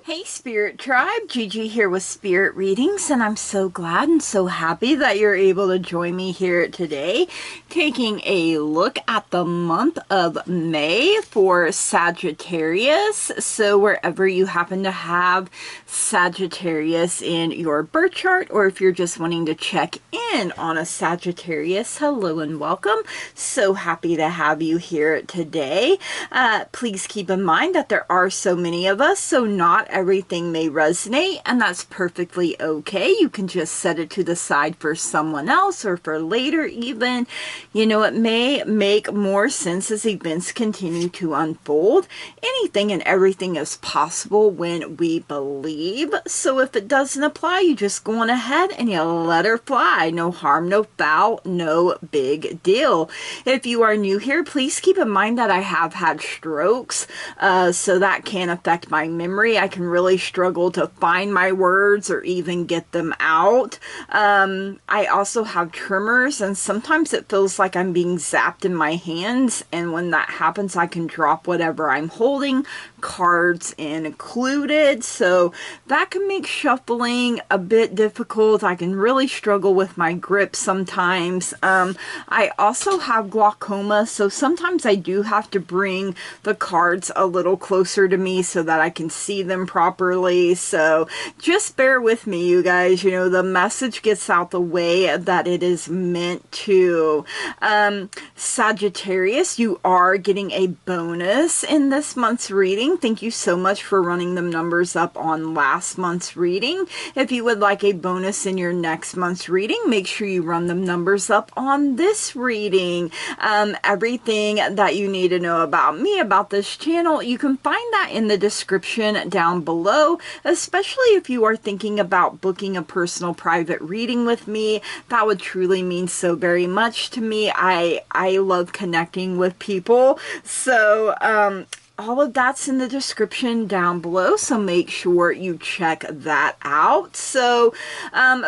Hey Spirit Tribe, Gigi here with Spirit Readings, and I'm so glad and so happy that you're able to join me here today, taking a look at the month of May for Sagittarius. So wherever you happen to have Sagittarius in your birth chart, or if you're just wanting to check in on a Sagittarius, hello and welcome. So happy to have you here today. Please keep in mind that there are so many of us, so not everything may resonate, and that's perfectly okay. You can just set it to the side for someone else or for later even. You know, it may make more sense as events continue to unfold. Anything and everything is possible when we believe. So if it doesn't apply, you just go on ahead and you let her fly. No harm, no foul, no big deal. If you are new here, please keep in mind that I have had strokes, so that can affect my memory. I can really struggle to find my words or even get them out. I also have tremors, and sometimes it feels like I'm being zapped in my hands, and when that happens I can drop whatever I'm holding, cards included, so that can make shuffling a bit difficult. I can really struggle with my grip sometimes. I also have glaucoma, so sometimes I do have to bring the cards a little closer to me so that I can see them properly. So just bear with me, you guys. You know, the message gets out the way that it is meant to. Sagittarius, you are getting a bonus in this month's reading. Thank you so much for running them numbers up on last month's reading. If you would like a bonus in your next month's reading, make sure you run them numbers up on this reading. Everything that you need to know about me, about this channel, you can find that in the description down below, especially if you are thinking about booking a personal private reading with me. That would truly mean so very much to me. I love connecting with people. So, all of that's in the description down below, so make sure you check that out. So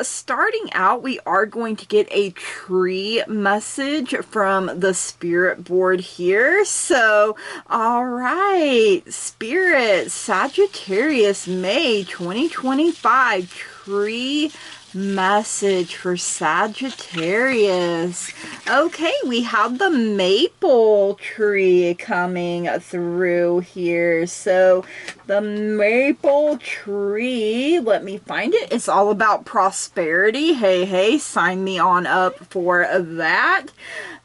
starting out, we are going to get a tree message from the spirit board here. So all right, Spirit, Sagittarius, May 2025 tree message for Sagittarius. Okay, we have the maple tree coming through here. So the maple tree, let me find it. It's all about prosperity. Hey, sign me on up for that.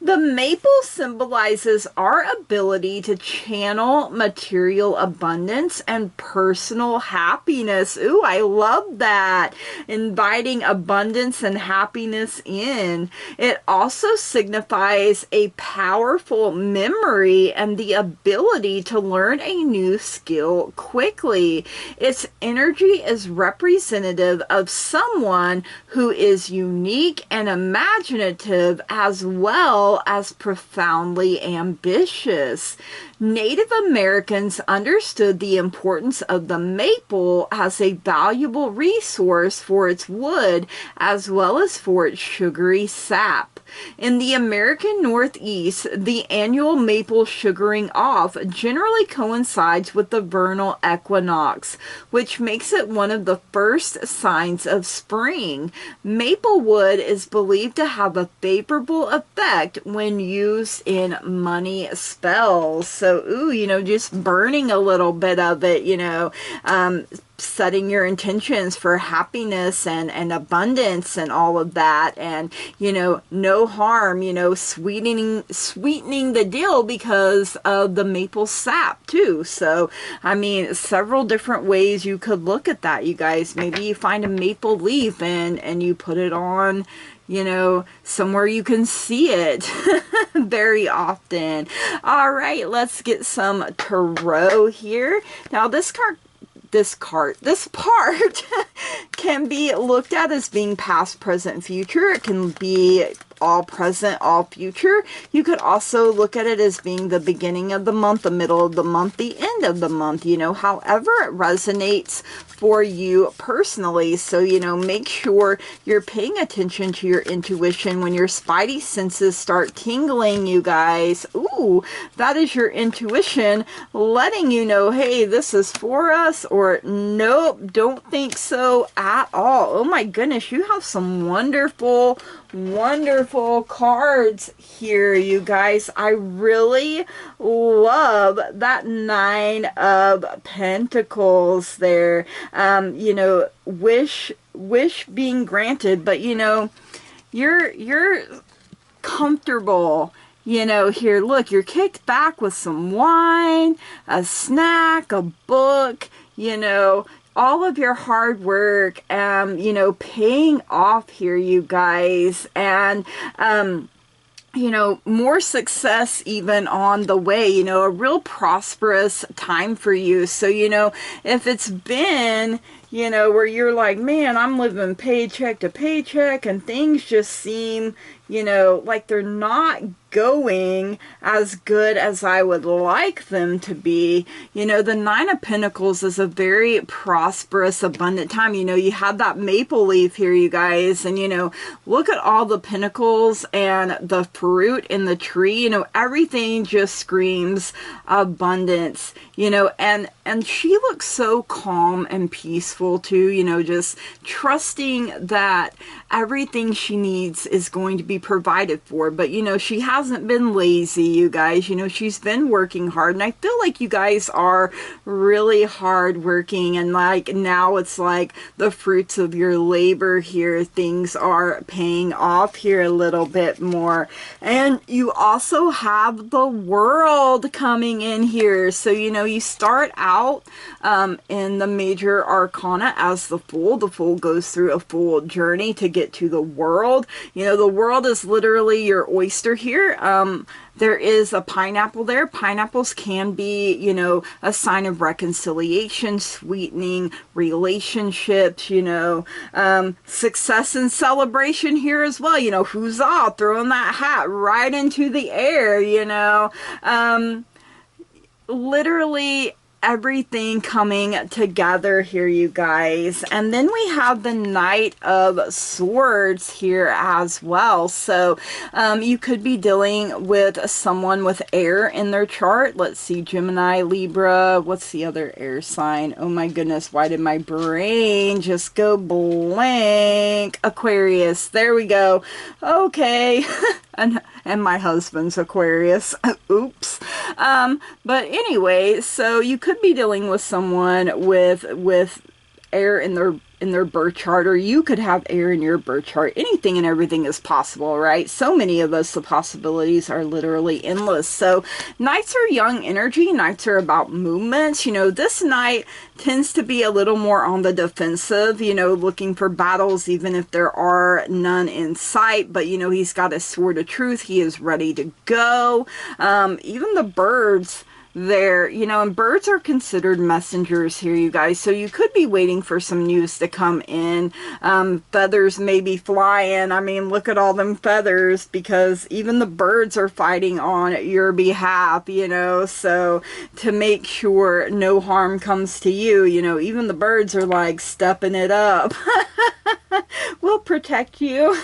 The maple symbolizes our ability to channel material abundance and personal happiness. Ooh, I love that. Inviting abundance and happiness in. It also signifies a powerful memory and the ability to learn a new skill quickly. Its energy is representative of someone who is unique and imaginative, as well as profoundly ambitious. Native Americans understood the importance of the maple as a valuable resource for its wood as well as for its sugary sap. In the American Northeast, the annual maple sugaring off generally coincides with the vernal equinox, which makes it one of the first signs of spring. Maple wood is believed to have a favorable effect when used in money spells. So, ooh, you know, just burning a little bit of it, you know, setting your intentions for happiness and abundance and all of that, and you know, no harm, you know, sweetening the deal because of the maple sap too. So I mean, several different ways you could look at that, you guys. Maybe you find a maple leaf and you put it on, you know, somewhere you can see it very often. All right, let's get some tarot here. Now this part can be looked at as being past, present, future. It can be all present, all future. You could also look at it as being the beginning of the month, the middle of the month, the end of the month, you know, however it resonates for you personally. So, you know, make sure you're paying attention to your intuition when your spidey senses start tingling, you guys. Ooh, that is your intuition letting you know, hey, this is for us, or nope, don't think so at all. Oh my goodness, you have some wonderful, wonderful cards here, you guys. I really love that Nine of Pentacles there. You know, wish being granted, but you know, you're comfortable. You know, here, look, you're kicked back with some wine, a snack, a book, you know, all of your hard work, you know, paying off here, you guys, and, you know, more success even on the way, you know, a real prosperous time for you. So, you know, if it's been, you know, where you're like, man, I'm living paycheck to paycheck and things just seem, you know, like they're not going as good as I would like them to be, you know, the Nine of Pentacles is a very prosperous, abundant time. You know, you have that maple leaf here, you guys, and, you know, look at all the pentacles and the fruit in the tree, you know, everything just screams abundance, you know, and she looks so calm and peaceful too, you know, just trusting that everything she needs is going to be provided for. But, you know, she hasn't been lazy, you guys. You know, she's been working hard. And I feel like you guys are really hard working. And like now it's like the fruits of your labor here. Things are paying off here a little bit more. And you also have the World coming in here. So, you know, you start out in the major arcana as the Fool. The Fool goes through a full journey to get to the World. You know, the World is literally your oyster here. There is a pineapple there. Pineapples can be, you know, a sign of reconciliation, sweetening relationships, you know, success and celebration here as well. You know, huzzah, throwing that hat right into the air, you know. Literally everything coming together here, you guys. And then we have the Knight of Swords here as well. So you could be dealing with someone with air in their chart. Let's see, Gemini, Libra, what's the other air sign? Oh my goodness, why did my brain just go blank? Aquarius, there we go. Okay. and my husband's Aquarius. Oops. But anyway, so you could be dealing with someone with air in their birth chart, or you could have air in your birth chart. Anything and everything is possible, right? So many of us, the possibilities are literally endless. So nights are young energy. Nights are about movements. You know, this night tends to be a little more on the defensive, you know, looking for battles, even if there are none in sight. But, you know, he's got a sword of truth. He is ready to go. Even the birds there, you know, and birds are considered messengers here, you guys. So you could be waiting for some news to come in. Feathers may be flying. I mean, look at all them feathers, because even the birds are fighting on your behalf, you know. So to make sure no harm comes to you, you know, even the birds are like stepping it up. We'll protect you.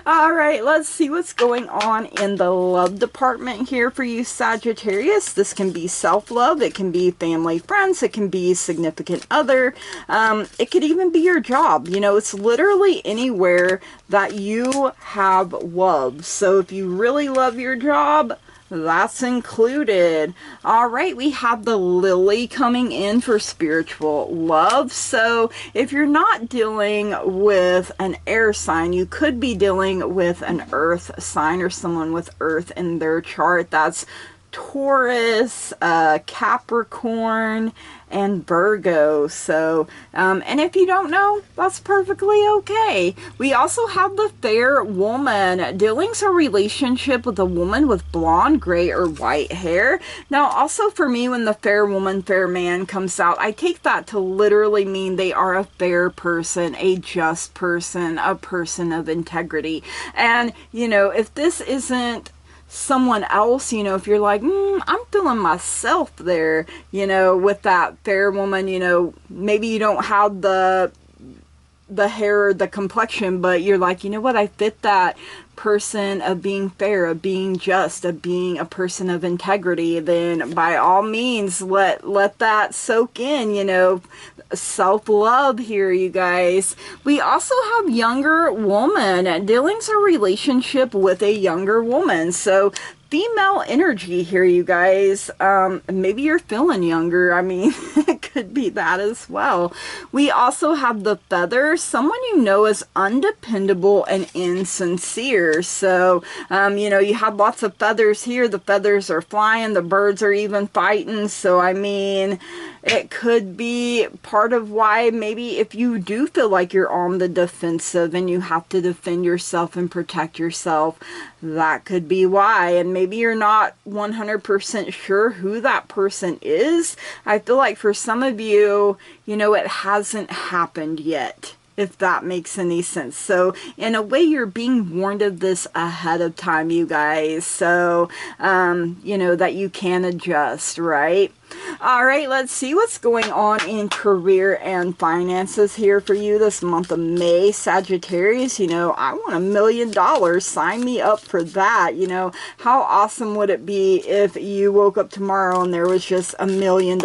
All right, let's see what's going on in the love department here for you, Sagittarius. This can be self-love, it can be family, friends, it can be significant other, it could even be your job. You know, it's literally anywhere that you have love. So if you really love your job, that's included. All right, we have the Lily coming in for spiritual love. So if you're not dealing with an air sign, you could be dealing with an earth sign or someone with earth in their chart. That's Taurus, Capricorn, and Virgo. So, and if you don't know, that's perfectly okay. We also have the fair woman. Dealing's a relationship with a woman with blonde, gray, or white hair. Now, also for me, when the fair woman, fair man comes out, I take that to literally mean they are a fair person, a just person, a person of integrity. And, you know, if this isn't someone else, you know, if you're like, I'm feeling myself there, you know, with that fair woman, you know, maybe you don't have the hair or the complexion, but you're like, you know what, I fit that person of being fair, of being just, of being a person of integrity, then by all means let that soak in, you know. Self-love here, you guys. We also have younger woman. Dealing's a relationship with a younger woman. So female energy here, you guys. Maybe you're feeling younger. I mean, it could be that as well. We also have the feather. Someone you know is undependable and insincere. So, you know, you have lots of feathers here. The feathers are flying. The birds are even fighting. So, I mean, it could be part of why maybe if you do feel like you're on the defensive and you have to defend yourself and protect yourself, that could be why. And maybe you're not 100% sure who that person is. I feel like for some of you, you know, it hasn't happened yet, if that makes any sense. So in a way, you're being warned of this ahead of time, you guys. So, you know, that you can adjust, right? All right, let's see what's going on in career and finances here for you this month of May. Sagittarius, you know, I want $1 million. Sign me up for that. You know, how awesome would it be if you woke up tomorrow and there was just $1 million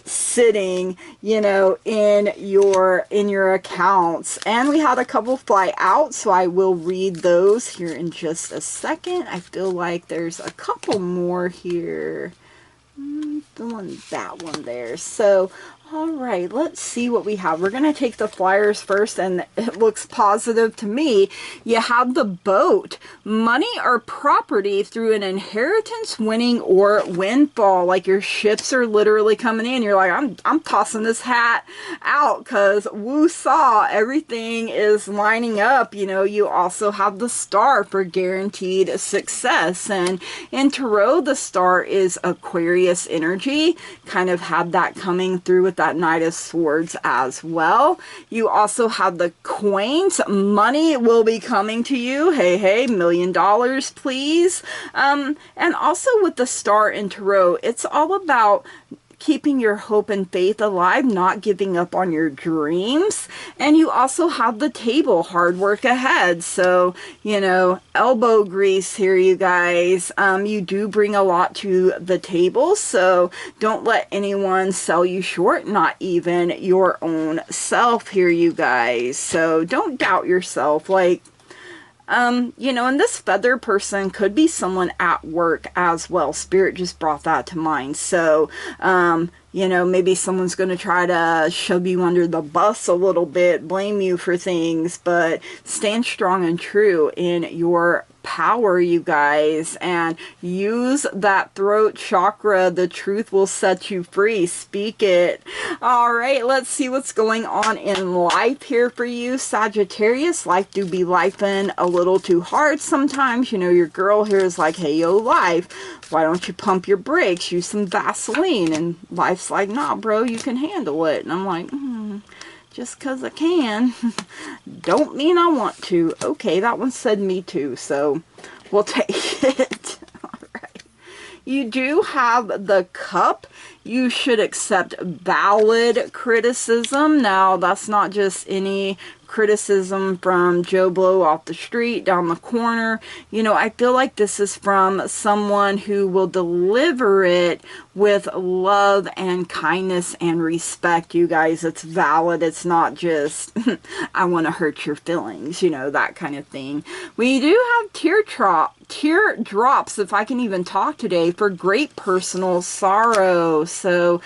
sitting, you know, in your accounts. And we had a couple fly out, so I will read those here in just a second. I feel like there's a couple more here. Feeling that one there. So, all right, let's see what we have. We're going to take the flyers first, and it looks positive to me. You have the boat. Money or property through an inheritance, winning, or windfall. Like your ships are literally coming in. You're like, I'm tossing this hat out because woo-saw, everything is lining up. You know, you also have the star for guaranteed success. And in Tarot, the star is Aquarius energy. Kind of have that coming through with that Knight of Swords as well. You also have the coins. Money will be coming to you. Hey, $1 million, please. And also with the star in Tarot, it's all about keeping your hope and faith alive, not giving up on your dreams. And you also have the table, hard work ahead. So, you know, elbow grease here, you guys. You do bring a lot to the table, so don't let anyone sell you short, not even your own self here, you guys. So don't doubt yourself. Like, you know, and this feather person could be someone at work as well. Spirit just brought that to mind. So, you know, maybe someone's going to try to shove you under the bus a little bit, blame you for things, but stand strong and true in your power, you guys, and use that throat chakra. The truth will set you free. Speak it. All right, let's see what's going on in life here for you, Sagittarius. Life do be lifing a little too hard sometimes. You know, your girl here is like, hey, yo, life, why don't you pump your brakes, use some Vaseline? And life's like, nah, bro, you can handle it. And I'm like, just because I can don't mean I want to. Okay, that one said me too, so we'll take it. All right. You do have the cup. You should accept valid criticism. Now, that's not just any criticism from Joe Blow off the street, down the corner. You know, I feel like this is from someone who will deliver it with love and kindness and respect, you guys. It's valid. It's not just, I want to hurt your feelings, you know, that kind of thing. We do have teardrops, if I can even talk today, for great personal sorrow. So,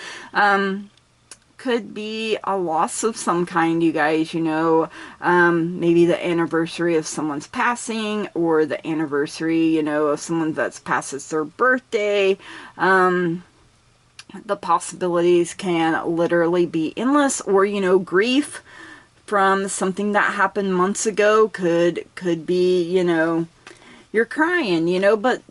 could be a loss of some kind, you guys, you know, maybe the anniversary of someone's passing, or the anniversary, you know, of someone that's past their birthday. The possibilities can literally be endless, or, you know, grief from something that happened months ago could be, you know, you're crying, you know, but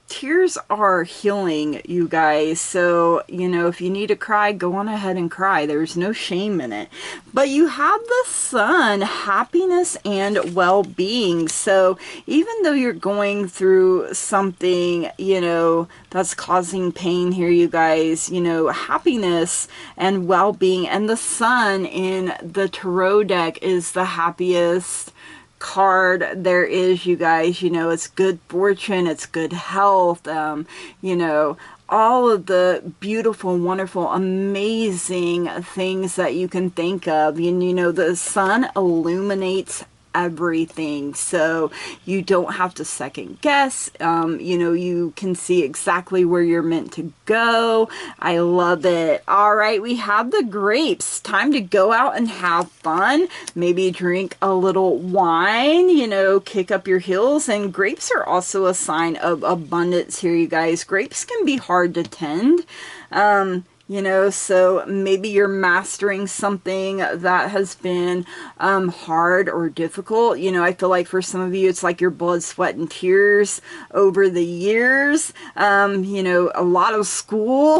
tears are healing, you guys. So, you know, if you need to cry, go on ahead and cry. There's no shame in it. But you have the Sun, happiness and well-being. So even though you're going through something, you know, that's causing pain here, you guys, you know, happiness and well-being, and the Sun in the tarot deck is the happiest card there is, you guys. You know, it's good fortune, it's good health, you know, all of the beautiful, wonderful, amazing things that you can think of. And you know, the Sun illuminates everything, so you don't have to second guess. You know, you can see exactly where you're meant to go. I love it. All right, we have the grapes. Time to go out and have fun. Maybe drink a little wine, you know, kick up your heels. And grapes are also a sign of abundance here, you guys. Grapes can be hard to tend. You know, so maybe you're mastering something that has been hard or difficult. You know, I feel like for some of you, it's like your blood, sweat, and tears over the years. You know, a lot of school,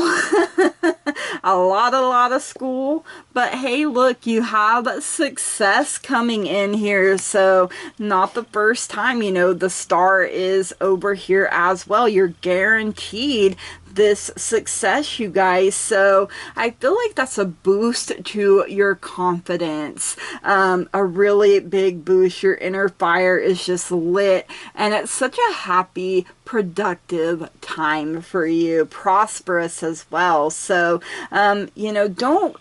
a lot of school. But hey, look, you have success coming in here. So not the first time, you know, the star is over here as well. You're guaranteed this success, you guys. So I feel like that's a boost to your confidence, a really big boost. Your inner fire is just lit, and it's such a happy, productive time for you, prosperous as well. So you know, don't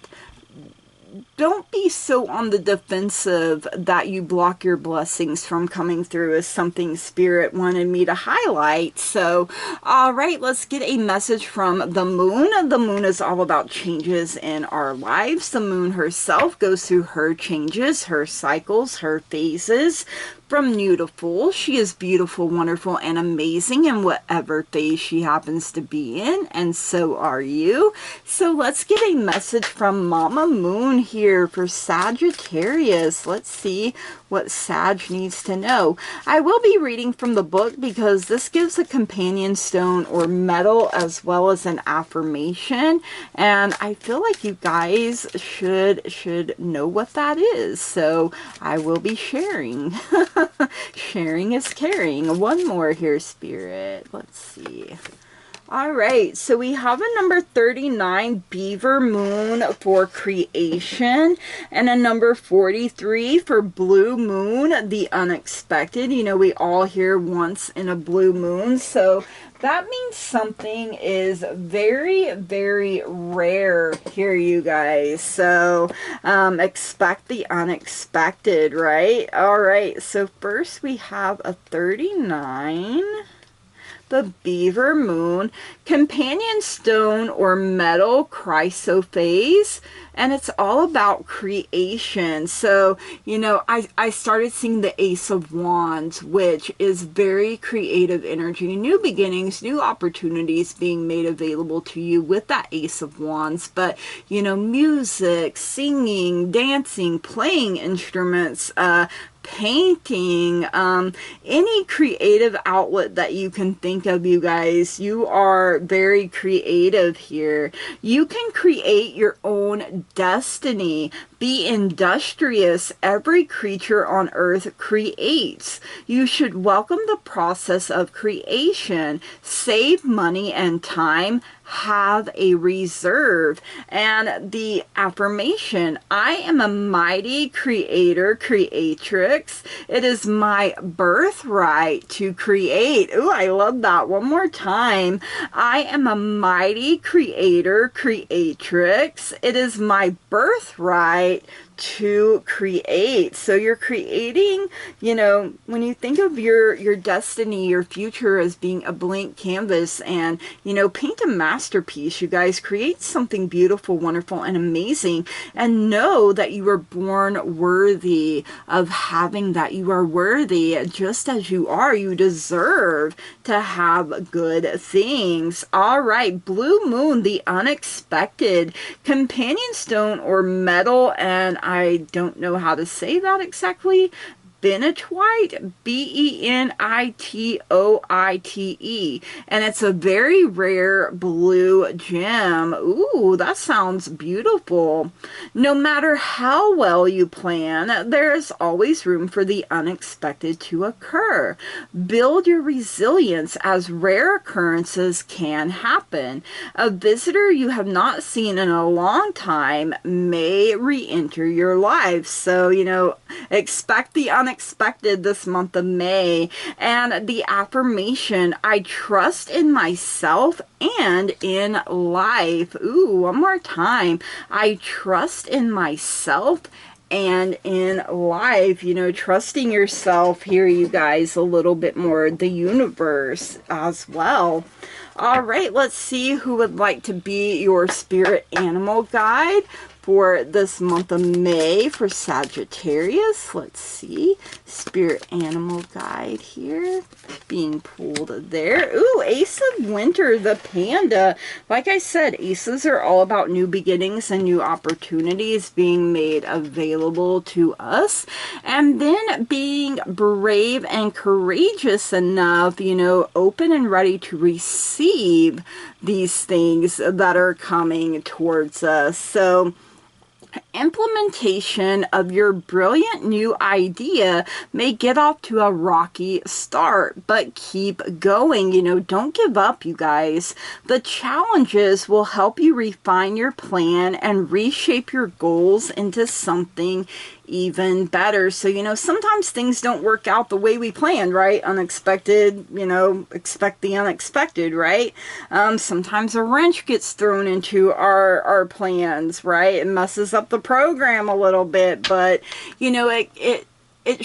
be so on the defensive that you block your blessings from coming through, is something Spirit wanted me to highlight. So, all right, let's get a message from the Moon. The Moon is all about changes in our lives. The Moon herself goes through her changes, her cycles, her phases. From new to full, she is beautiful, wonderful, and amazing in whatever phase she happens to be in, and so are you. So let's get a message from Mama Moon here for Sagittarius. Let's see what Sag needs to know. I will be reading from the book because this gives a companion stone or metal as well as an affirmation, and I feel like you guys should know what that is, so I will be sharing. Sharing is caring. One more here, Spirit. Let's see. All right, so we have a number 39, Beaver Moon, for creation, and a number 43 for Blue Moon, the unexpected. You know, we all hear once in a blue moon, so that means something is very, very rare here, you guys. So expect the unexpected, right? All right, so first we have a 39. The Beaver Moon, companion stone or metal chrysoprase, and it's all about creation. So, you know, I started seeing the Ace of Wands, which is very creative energy, new beginnings, new opportunities being made available to you with that Ace of Wands. But, you know, music, singing, dancing, playing instruments, painting, any creative outlet that you can think of, you guys. You are very creative here. You can create your own destiny. Be industrious. Every creature on earth creates. You should welcome the process of creation. Save money and time. Have a reserve. And the affirmation, I am a mighty creator, creatrix. It is my birthright to create. Ooh, I love that. One more time. I am a mighty creator, creatrix. It is my birthright to create. So you're creating, you know, when you think of your destiny, your future as being a blank canvas, and, you know, paint a masterpiece masterpiece, you guys. Create something beautiful, wonderful, and amazing, and know that you were born worthy of having that. You are worthy just as you are. You deserve to have good things. All right, blue moon, the unexpected, companion stone or metal, and I don't know how to say that exactly. Benitoite, Benitoite, and it's a very rare blue gem. Ooh, that sounds beautiful. No matter how well you plan, there's always room for the unexpected to occur. Build your resilience as rare occurrences can happen. A visitor you have not seen in a long time may re-enter your life. So, you know, expect the unexpected this month of May. And the affirmation, I trust in myself and in life. Ooh, one more time. I trust in myself and in life. You know, trusting yourself here, you guys, a little bit more, the universe as well. All right, let's see who would like to be your spirit animal guide for this month of May for Sagittarius. Let's see. Spirit animal guide here being pulled there. Ooh, Ace of Winter, the panda. Like I said, aces are all about new beginnings and new opportunities being made available to us. And then being brave and courageous enough, you know, open and ready to receive these things that are coming towards us. So, implementation of your brilliant new idea may get off to a rocky start, but keep going. You know, don't give up, you guys. The challenges will help you refine your plan and reshape your goals into something even better. So, you know, sometimes things don't work out the way we planned, right? Unexpected, you know, expect the unexpected, right? Sometimes a wrench gets thrown into our plans, right? It messes up the program a little bit, but, you know, it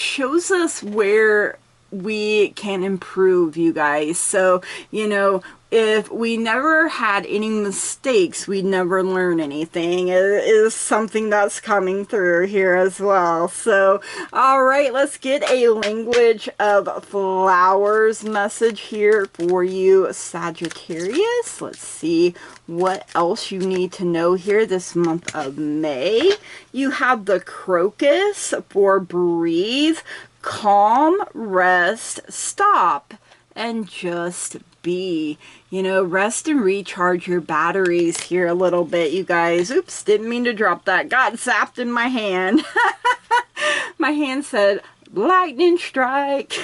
shows us where we can improve, you guys. So, you know, if we never had any mistakes, we'd never learn anything. It is something that's coming through here as well. So, all right, let's get a language of flowers message here for you, Sagittarius. Let's see what else you need to know here this month of May. You have the crocus for breathe, calm, rest, stop, and just be. You know, rest and recharge your batteries here a little bit, you guys. Oops, didn't mean to drop that. Got zapped in my hand. My hand said, lightning strike.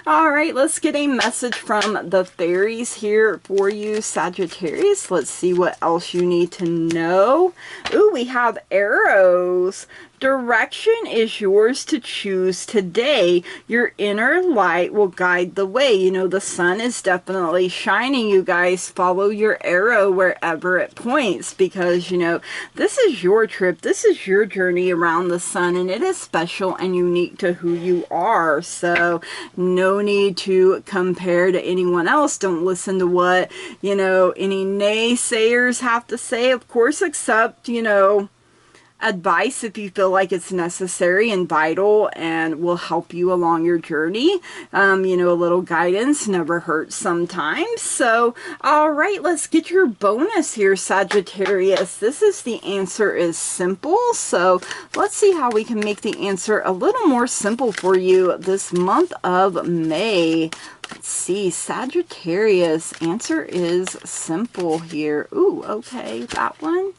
All right, let's get a message from the fairies here for you, Sagittarius. Let's see what else you need to know. Ooh, we have arrows. Direction is yours to choose today. Your inner light will guide the way. You know, the sun is definitely shining, you guys. Follow your arrow wherever it points, because, you know, this is your trip. This is your journey around the sun, and it is special and unique to who you are. So no need to compare to anyone else. Don't listen to what, you know, any naysayers have to say. Of course, accept, you know, advice if you feel like it's necessary and vital and will help you along your journey. You know, a little guidance never hurts sometimes. So, all right, let's get your bonus here, Sagittarius. This is the answer is simple. So let's see how we can make the answer a little more simple for you this month of May. Let's see, Sagittarius, answer is simple here. Ooh, okay, that one.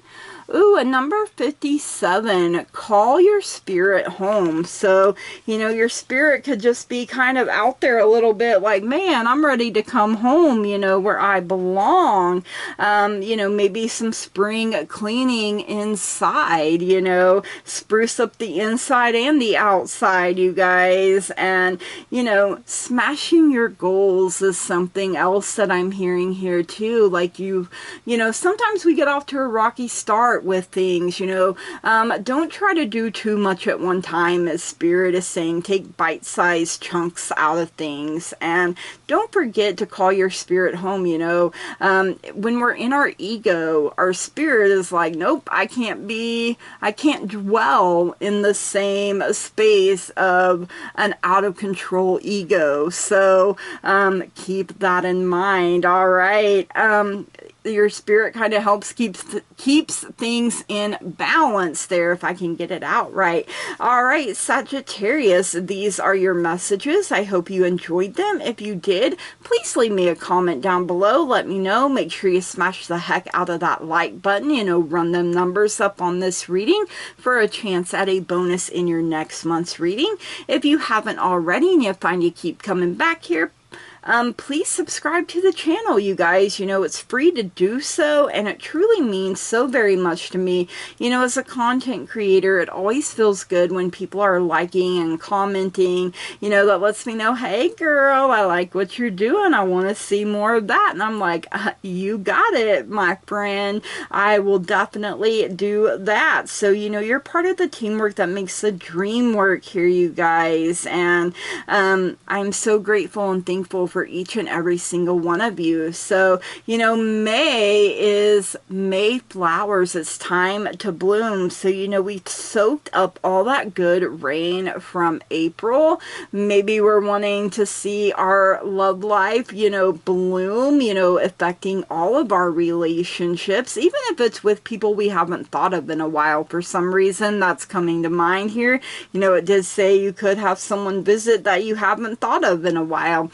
Ooh, a number 57, call your spirit home. So, you know, your spirit could just be kind of out there a little bit like, man, I'm ready to come home, you know, where I belong. You know, maybe some spring cleaning inside, you know, spruce up the inside and the outside, you guys. And, you know, smashing your goals is something else that I'm hearing here too. Like you know, sometimes we get off to a rocky start with things, you know. Don't try try to do too much at one time, as Spirit is saying. Take bite-sized chunks out of things, and don't forget to call your spirit home. You know, when we're in our ego, our spirit is like, nope, I can't dwell in the same space of an out-of-control ego. So keep that in mind. All right. Your spirit kind of helps keeps things in balance there, if I can get it out right. All right, Sagittarius, these are your messages. I hope you enjoyed them. If you did, please leave me a comment down below. Let me know. Make sure you smash the heck out of that like button. You know, run them numbers up on this reading for a chance at a bonus in your next month's reading. If you haven't already and you find you keep coming back here, please subscribe to the channel, you guys. You know, it's free to do so, and it truly means so very much to me. You know, as a content creator, it always feels good when people are liking and commenting. You know, that lets me know, hey girl, I like what you're doing. I want to see more of that. And I'm like, you got it, my friend. I will definitely do that. So, you know, you're part of the teamwork that makes the dream work here, you guys. And I'm so grateful and thankful for each and every single one of you. So, you know, May is May flowers. It's time to bloom. So, you know, we soaked up all that good rain from April. Maybe we're wanting to see our love life, you know, bloom, you know, affecting all of our relationships, even if it's with people we haven't thought of in a while. For some reason, that's coming to mind here. You know, it did say you could have someone visit that you haven't thought of in a while.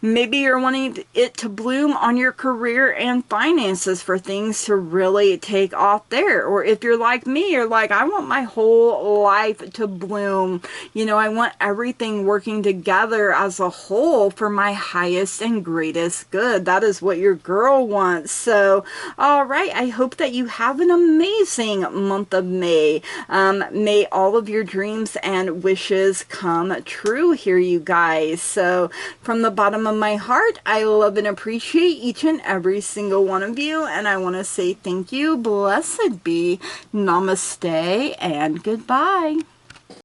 Maybe you're wanting it to bloom on your career and finances, for things to really take off there. Or if you're like me, you're like, I want my whole life to bloom. You know, I want everything working together as a whole for my highest and greatest good. That is what your girl wants. So, all right, I hope that you have an amazing month of May. May all of your dreams and wishes come true here, you guys. So, from the bottom of my heart, I love and appreciate each and every single one of you, and I want to say thank you, blessed be, namaste, and goodbye.